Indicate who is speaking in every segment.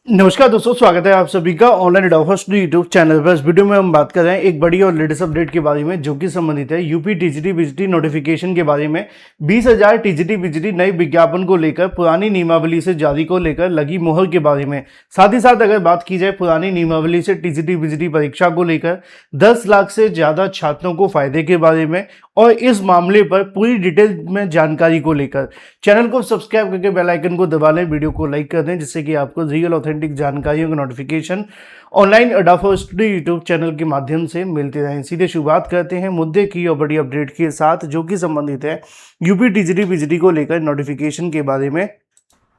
Speaker 1: नमस्कार दोस्तों, स्वागत है आप सभी का ऑनलाइन एडोफर्स्ट यूट्यूब चैनल पर। इस वीडियो में हम बात कर रहे हैं एक बड़ी और लेटेस्ट अपडेट के बारे में जो कि संबंधित है यूपी टीजीटी बीजीटी नोटिफिकेशन के बारे में। 20,000 टीजीटी बीजीटी नए विज्ञापन को लेकर पुरानी नियमावली से जारी को लेकर लगी मोहर के बारे में। साथ ही साथ अगर बात की जाए पुरानी नियमावली से टीजीटी बीजीटी परीक्षा को लेकर 10 लाख से ज्यादा छात्रों को फायदे के बारे में और इस मामले पर पूरी डिटेल में जानकारी को लेकर चैनल को सब्सक्राइब करके बेल आइकन को दबा लें, वीडियो को लाइक कर दें जिससे कि आपको रियल ऑथेंटिक जानकारियों का नोटिफिकेशन ऑनलाइन एडोफर्स्ट यूट्यूब चैनल के माध्यम से मिलते रहें। सीधे शुरुआत करते हैं मुद्दे की और बड़ी अपडेट के साथ जो कि संबंधित है यूपी टीजीटी बीजीटी को लेकर नोटिफिकेशन के बारे में।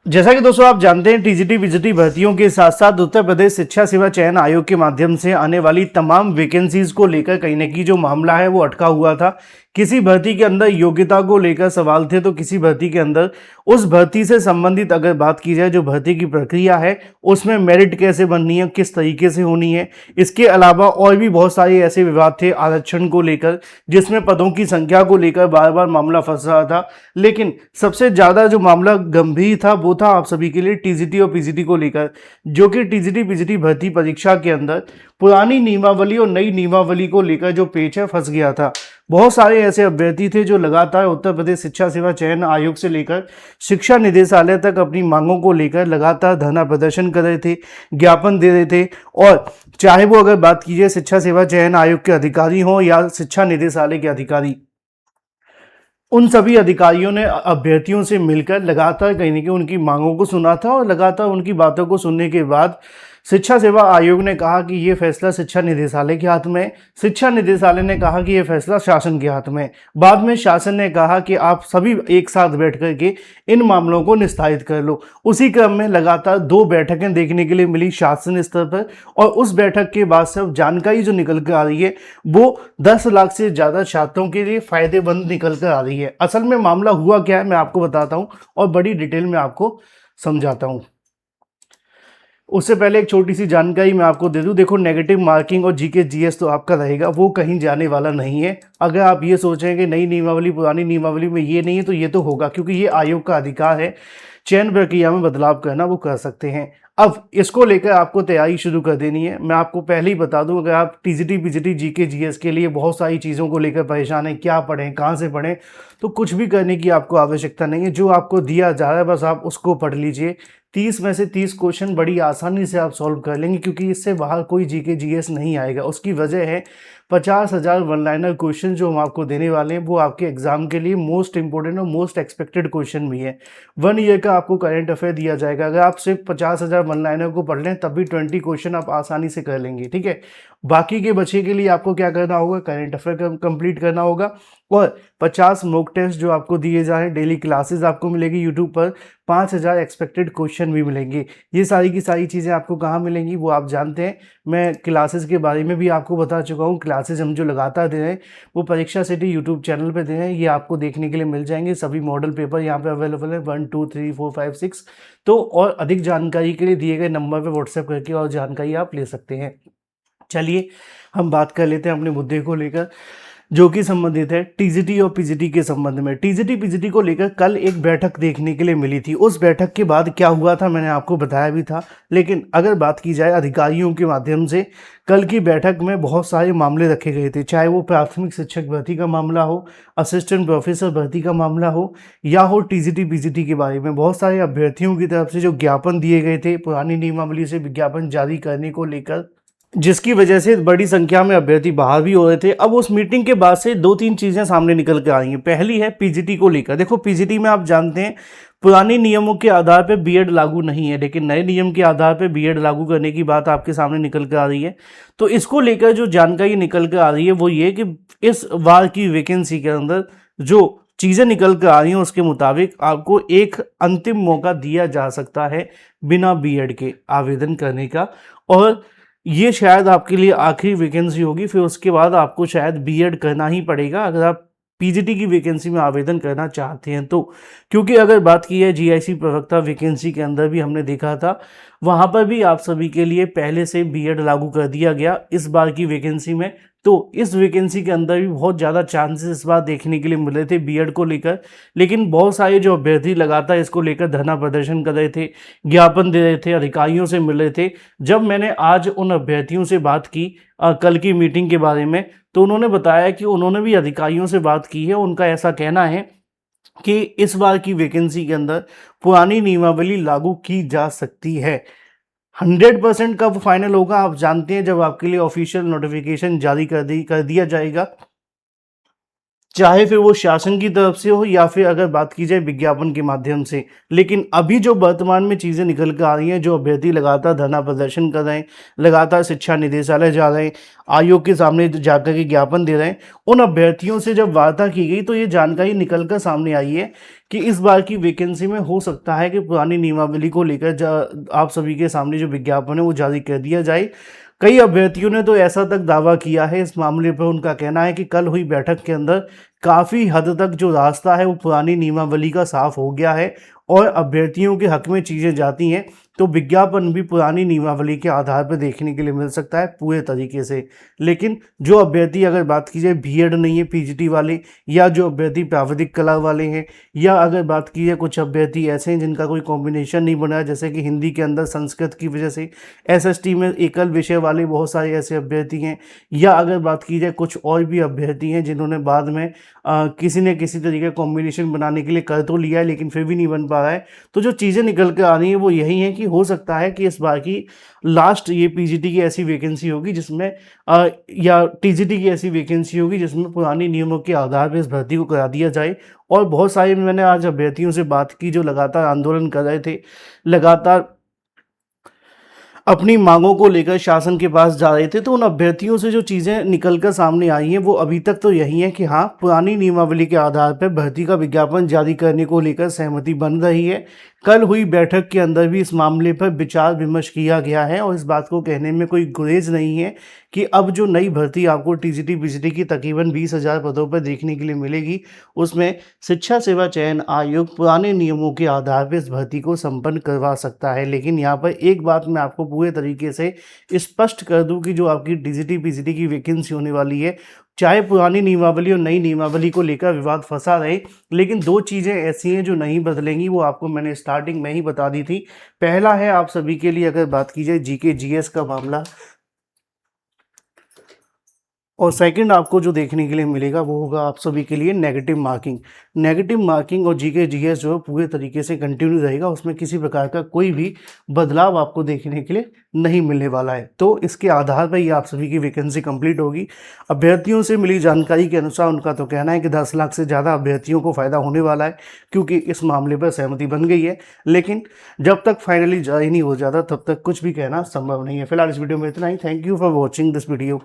Speaker 1: जैसा कि दोस्तों आप जानते हैं टीजीटी बीजीटी भर्तियों के साथ साथ उत्तर प्रदेश शिक्षा सेवा चयन आयोग के माध्यम से आने वाली तमाम वैकेंसीज को लेकर कहीं न कहीं जो मामला है वो अटका हुआ था। किसी भर्ती के अंदर योग्यता को लेकर सवाल थे तो किसी भर्ती के अंदर उस भर्ती से संबंधित अगर बात की जाए जो भर्ती की प्रक्रिया है उसमें मेरिट कैसे बननी है, किस तरीके से होनी है। इसके अलावा और भी बहुत सारे ऐसे विवाद थे आरक्षण को लेकर जिसमें पदों की संख्या को लेकर बार बार मामला फंस रहा था। लेकिन सबसे ज़्यादा जो मामला गंभीर था वो था आप सभी के लिए टीजीटी और पीजीटी को लेकर, जो कि टीजीटी पीजीटी भर्ती परीक्षा के अंदर पुरानी नियमावली और नई नियमावली को लेकर जो पेच है फंस गया था। बहुत सारे ऐसे अभ्यर्थी थे जो लगातार उत्तर प्रदेश शिक्षा सेवा चयन आयोग से लेकर शिक्षा निदेशालय तक अपनी मांगों को लेकर लगातार धरना प्रदर्शन कर रहे थे, ज्ञापन दे रहे थे। और चाहे वो अगर बात कीजिए शिक्षा सेवा चयन आयोग के अधिकारी हों या शिक्षा निदेशालय के अधिकारी, उन सभी अधिकारियों ने अभ्यर्थियों से मिलकर लगातार कहीं न कहीं उनकी मांगों को सुना था और लगातार उनकी बातों को सुनने के बाद शिक्षा सेवा आयोग ने कहा कि ये फैसला शिक्षा निदेशालय के हाथ में है। शिक्षा निदेशालय ने कहा कि ये फैसला शासन के हाथ में है। बाद में शासन ने कहा कि आप सभी एक साथ बैठ करके इन मामलों को निस्तारित कर लो। उसी क्रम में लगातार 2 बैठकें देखने के लिए मिली शासन स्तर पर और उस बैठक के बाद से जानकारी जो निकल कर आ रही है वो 10 लाख से ज़्यादा छात्रों के लिए फायदेमंद निकल कर आ रही है। असल में मामला हुआ क्या है मैं आपको बताता हूँ और बड़ी डिटेल में आपको समझाता हूँ। उससे पहले एक छोटी सी जानकारी मैं आपको दे दूं। देखो, नेगेटिव मार्किंग और जीके जीएस तो आपका रहेगा, वो कहीं जाने वाला नहीं है। अगर आप ये सोचें कि नई नियमावली पुरानी नियमावली में ये नहीं है तो ये तो होगा, क्योंकि ये आयोग का अधिकार है चयन प्रक्रिया में बदलाव करना, वो कर सकते हैं। अब इसको लेकर आपको तैयारी शुरू कर देनी है। मैं आपको पहले ही बता दूं, अगर आप टीजीटी पीजीटी जीके जीएस के लिए बहुत सारी चीज़ों को लेकर परेशान हैं, क्या पढ़ें कहाँ से पढ़ें, तो कुछ भी करने की आपको आवश्यकता नहीं है। जो आपको दिया जा रहा है बस आप उसको पढ़ लीजिए। 30 में से 30 क्वेश्चन बड़ी आसानी से आप सॉल्व कर लेंगे, क्योंकि इससे बाहर कोई जीके जीएस नहीं आएगा। उसकी वजह है 50,000 वन लाइनर क्वेश्चन जो हम आपको देने वाले हैं वो आपके एग्जाम के लिए मोस्ट इंपॉर्टेंट और मोस्ट एक्सपेक्टेड क्वेश्चन भी है। 1 ईयर का आपको करंट अफेयर दिया जाएगा। अगर आप सिर्फ 50,000 वन लाइनर को पढ़ लें तब भी 20 क्वेश्चन आप आसानी से कर लेंगे, ठीक है। बाकी के बचे के लिए आपको क्या करना होगा, करंट अफेयर कंप्लीट करना होगा और 50 मॉक टेस्ट जो आपको दिए जा रहे हैं, डेली क्लासेस आपको मिलेगी यूट्यूब पर, 5,000 एक्सपेक्टेड क्वेश्चन भी मिलेंगे। ये सारी की सारी चीज़ें आपको कहाँ मिलेंगी वो आप जानते हैं। मैं क्लासेस के बारे में भी आपको बता चुका हूँ। क्लासेस हम जो लगातार दे रहे हैं वो परीक्षा सिटी यूट्यूब चैनल पे दे रहे हैं। ये आपको देखने के लिए मिल जाएंगे। सभी मॉडल पेपर यहाँ पे अवेलेबल है 1 2 3 4 5 6। तो और अधिक जानकारी के लिए दिए गए नंबर पर व्हाट्सएप करके और जानकारी आप ले सकते हैं। चलिए हम बात कर लेते हैं अपने मुद्दे को लेकर जो कि संबंधित है टीजीटी और पीजीटी के संबंध में। टीजीटी पीजीटी को लेकर कल एक बैठक देखने के लिए मिली थी। उस बैठक के बाद क्या हुआ था मैंने आपको बताया भी था। लेकिन अगर बात की जाए अधिकारियों के माध्यम से, कल की बैठक में बहुत सारे मामले रखे गए थे, चाहे वो प्राथमिक शिक्षक भर्ती का मामला हो, असिस्टेंट प्रोफेसर भर्ती का मामला हो या हो टीजीटी पीजीटी के बारे में। बहुत सारे अभ्यर्थियों की तरफ से जो ज्ञापन दिए गए थे पुरानी नियमावली से विज्ञापन जारी करने को लेकर, जिसकी वजह से बड़ी संख्या में अभ्यर्थी बाहर भी हो रहे थे। अब उस मीटिंग के बाद से 2-3 चीज़ें सामने निकल कर आई हैं। पहली है पीजीटी को लेकर। देखो, पीजीटी में आप जानते हैं पुराने नियमों के आधार पर बीएड लागू नहीं है, लेकिन नए नियम के आधार पर बीएड लागू करने की बात आपके सामने निकल कर आ रही है। तो इसको लेकर जो जानकारी निकल कर आ रही है वो ये कि इस बार की वैकेंसी के अंदर जो चीज़ें निकल कर आ रही हैं उसके मुताबिक आपको एक अंतिम मौका दिया जा सकता है बिना बीएड के आवेदन करने का, और ये शायद आपके लिए आखिरी वैकेंसी होगी। फिर उसके बाद आपको शायद बीएड करना ही पड़ेगा अगर आप पीजीटी की वैकेंसी में आवेदन करना चाहते हैं तो। क्योंकि अगर बात की है जीआईसी प्रवक्ता वैकेंसी के अंदर भी हमने देखा था, वहाँ पर भी आप सभी के लिए पहले से बीएड लागू कर दिया गया। इस बार की वैकेंसी में तो इस वैकेंसी के अंदर भी बहुत ज़्यादा चांसेस इस बार देखने के लिए मिले थे बीएड को लेकर, लेकिन बहुत सारे जो अभ्यर्थी लगातार इसको लेकर धरना प्रदर्शन कर रहे थे, ज्ञापन दे रहे थे, अधिकारियों से मिल रहे थे। जब मैंने आज उन अभ्यर्थियों से बात की कल की मीटिंग के बारे में, तो उन्होंने बताया कि उन्होंने भी अधिकारियों से बात की है। उनका ऐसा कहना है कि इस बार की वैकेंसी के अंदर पुरानी नियमावली लागू की जा सकती है। 100% कब फाइनल होगा आप जानते हैं, जब आपके लिए ऑफिशियल नोटिफिकेशन जारी कर दिया जाएगा, चाहे फिर वो शासन की तरफ से हो या फिर अगर बात की जाए विज्ञापन के माध्यम से। लेकिन अभी जो वर्तमान में चीज़ें निकल कर आ रही हैं, जो अभ्यर्थी लगातार धरना प्रदर्शन कर रहे हैं, लगातार शिक्षा निदेशालय जा रहे हैं, आयोग के सामने जाकर के ज्ञापन दे रहे हैं, उन अभ्यर्थियों से जब वार्ता की गई तो ये जानकारी निकल कर सामने आई है कि इस बार की वैकेंसी में हो सकता है कि पुरानी नियमावली को लेकर आप सभी के सामने जो विज्ञापन है वो जारी कर दिया जाए। कई अभ्यर्थियों ने तो ऐसा तक दावा किया है इस मामले पर, उनका कहना है कि कल हुई बैठक के अंदर काफ़ी हद तक जो रास्ता है वो पुरानी नियमावली का साफ हो गया है और अभ्यर्थियों के हक में चीज़ें जाती हैं तो विज्ञापन भी पुरानी नियमावली के आधार पर देखने के लिए मिल सकता है पूरे तरीके से। लेकिन जो अभ्यर्थी, अगर बात की जाए बीएड नहीं है पीजीटी वाले, या जो अभ्यर्थी प्राविधिक कला वाले हैं, या अगर बात की जाए कुछ अभ्यर्थी ऐसे हैं जिनका कोई कॉम्बिनेशन नहीं बना है, जैसे कि हिंदी के अंदर संस्कृत की वजह से एसएसटी में एकल विषय वाले बहुत सारे ऐसे अभ्यर्थी हैं, या अगर बात की जाए कुछ और भी अभ्यर्थी हैं जिन्होंने बाद में किसी न किसी तरीके कॉम्बिनेशन बनाने के लिए कर तो लिया है लेकिन फिर भी नहीं बन पा रहा है। तो जो चीज़ें निकल कर आ रही हैं वो यही है कि हो सकता है कि इस बार की लास्ट ये पीजीटी की ऐसी वैकेंसी होगी जिसमें या टीजीटी की ऐसी वैकेंसी होगी जिसमें पुराने नियमों के आधार पर इस भर्ती को करा दिया जाए। और बहुत सारे मैंने आज अभ्यर्थियों से बात की जो लगातार आंदोलन कर रहे थे, लगातार अपनी मांगों को लेकर शासन के पास जा रहे थे, तो उन अभ्यर्थियों से जो चीज़ें निकलकर सामने आई हैं वो अभी तक तो यही है कि हाँ, पुरानी नियमावली के आधार पर भर्ती का विज्ञापन जारी करने को लेकर सहमति बन रही है। कल हुई बैठक के अंदर भी इस मामले पर विचार विमर्श किया गया है और इस बात को कहने में कोई गुरेज नहीं है कि अब जो नई भर्ती आपको टीजीटी बीजीटी की तकरीबन 20,000 पदों पर देखने के लिए मिलेगी, उसमें शिक्षा सेवा चयन आयोग पुराने नियमों के आधार पर इस भर्ती को संपन्न करवा सकता है। लेकिन यहाँ पर एक बात मैं आपको पूरे तरीके से स्पष्ट कर दूं कि जो आपकी टीजीटी बीजीटी की वैकेंसी होने वाली है, चाहे पुरानी नियमावली और नई नियमावली को लेकर विवाद फंसा रहे, लेकिन दो चीज़ें ऐसी हैं जो नहीं बदलेंगी, वो आपको मैंने स्टार्टिंग में ही बता दी थी। पहला है आप सभी के लिए अगर बात की जाए जीके जीएस का मामला, और सेकंड आपको जो देखने के लिए मिलेगा वो होगा आप सभी के लिए नेगेटिव मार्किंग। नेगेटिव मार्किंग और जीके जीएस जो है पूरे तरीके से कंटिन्यू रहेगा, उसमें किसी प्रकार का कोई भी बदलाव आपको देखने के लिए नहीं मिलने वाला है। तो इसके आधार पर ही आप सभी की वैकेंसी कंप्लीट होगी। अभ्यर्थियों से मिली जानकारी के अनुसार उनका तो कहना है कि 10 लाख से ज़्यादा अभ्यर्थियों को फ़ायदा होने वाला है, क्योंकि इस मामले पर सहमति बन गई है। लेकिन जब तक फाइनली जारी नहीं हो जाता तब तक कुछ भी कहना संभव नहीं है। फिलहाल इस वीडियो में इतना ही। Thank you for watching this video.